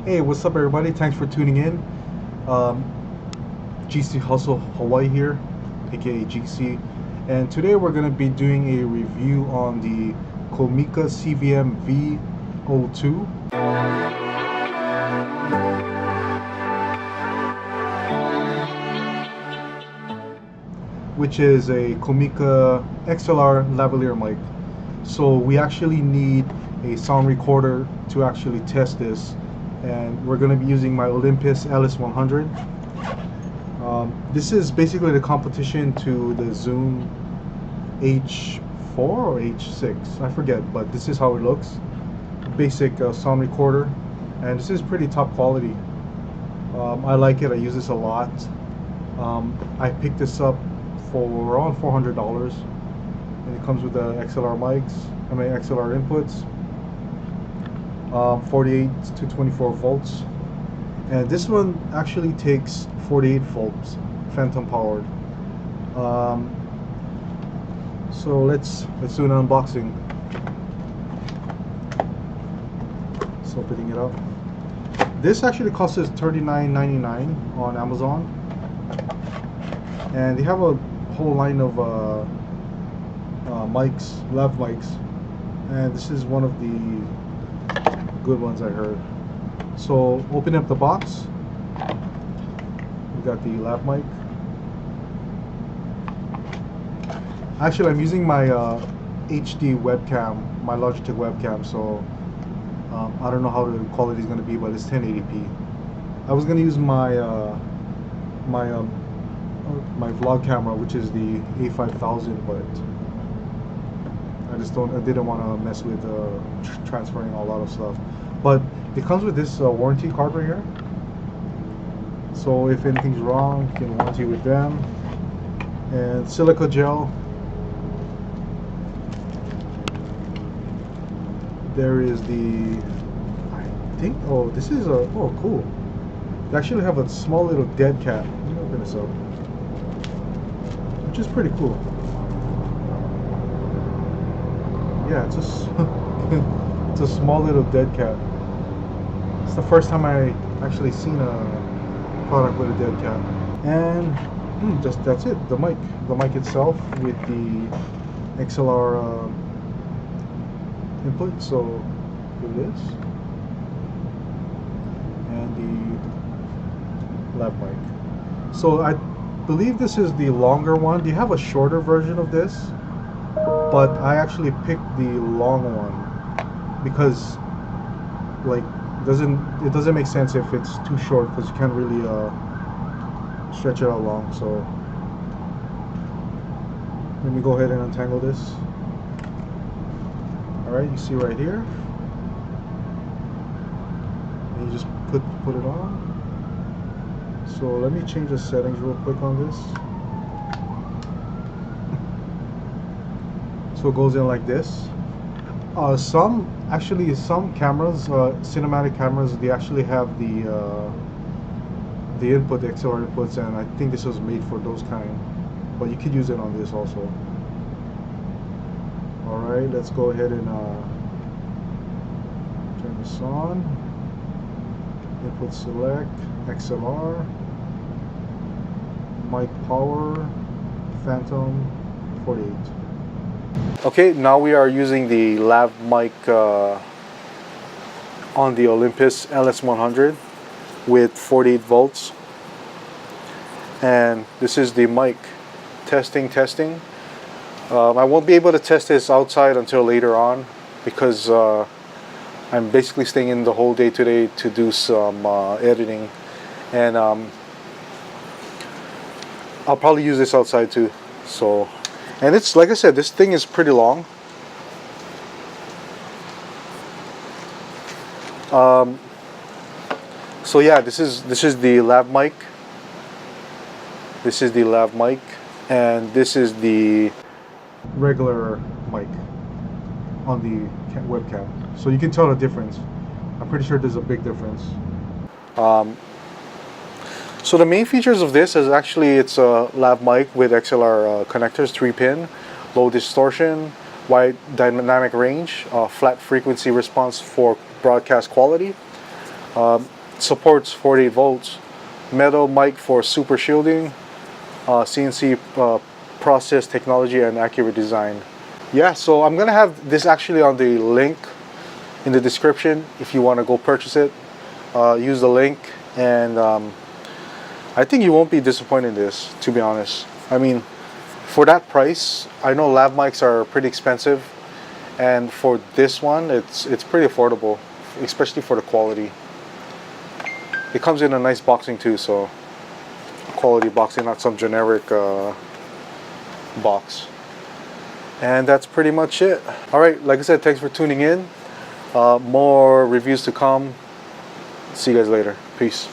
Hey, what's up, everybody? Thanks for tuning in. Um, GC Hustle Hawaii here, aka GC, and today we're going to be doing a review on the COMICA CVM-VO2, which is a COMICA XLR Lavalier mic. So we actually need a sound recorder to actually test this, and we're going to be using my Olympus LS100. This is basically the competition to the Zoom H4 or H6, I forget, but this is how it looks. Basic sound recorder, and this is pretty top quality. I like it. I use this a lot. I picked this up for around $400, and it comes with the XLR mics, XLR inputs, 48 to 24 volts, and this one actually takes 48 volts, phantom powered. So let's do an unboxing. So opening it up. This actually costs us $39.99 on Amazon, and they have a whole line of mics, lav mics, and this is one of the good ones I heard. So open up the box. We got the lav mic. Actually, I'm using my HD webcam, my Logitech webcam, so I don't know how the quality is going to be, but it's 1080p. I was going to use my my vlog camera, which is the A5000, but I didn't want to mess with transferring a lot of stuff. But it comes with this warranty card right here, so if anything's wrong, you can warranty with them. And silica gel. There is the, I think, oh, this is a, oh, cool. They actually have a small little dead cat. Let me open this up, which is pretty cool. Yeah, it's it's a small little dead cat. It's the first time I actually seen a product with a dead cat. And just that's it. The mic itself with the XLR input. So here it is, and the lav mic. So I believe this is the longer one. They have a shorter version of this, but I actually picked the long one because, like, it doesn't make sense if it's too short, because you can't really stretch it out long. So let me go ahead and untangle this. Alright, you see right here, and you just put it on. So let me change the settings real quick on this. So it goes in like this. Some cameras, cinematic cameras, they actually have the input, the XLR inputs, and I think this was made for those kind, but you could use it on this also. Alright, let's go ahead and turn this on. Input select, XLR, mic power, phantom, 48. Okay, now we are using the lav mic on the Olympus LS100 with 48 volts. And this is the mic. Testing. I won't be able to test this outside until later on, because I'm basically staying in the whole day today to do some editing, and I'll probably use this outside too. So, and it's, like I said, this thing is pretty long. So yeah, this is the lav mic. This is the lav mic, and this is the regular mic on the webcam. So you can tell the difference. I'm pretty sure there's a big difference. So the main features of this is actually it's a lav mic with XLR connectors, 3-pin, low distortion, wide dynamic range, flat frequency response for broadcast quality. Supports 48 volts. Metal mic for super shielding. CNC process technology and accurate design. Yeah, so I'm gonna have this actually on the link in the description if you want to go purchase it. Use the link, and I think you won't be disappointed in this, to be honest. I mean, for that price, I know lav mics are pretty expensive, and for this one, it's pretty affordable, especially for the quality. It comes in a nice boxing too, so quality boxing, not some generic box. And that's pretty much it. All right, like I said, thanks for tuning in. More reviews to come. See you guys later. Peace.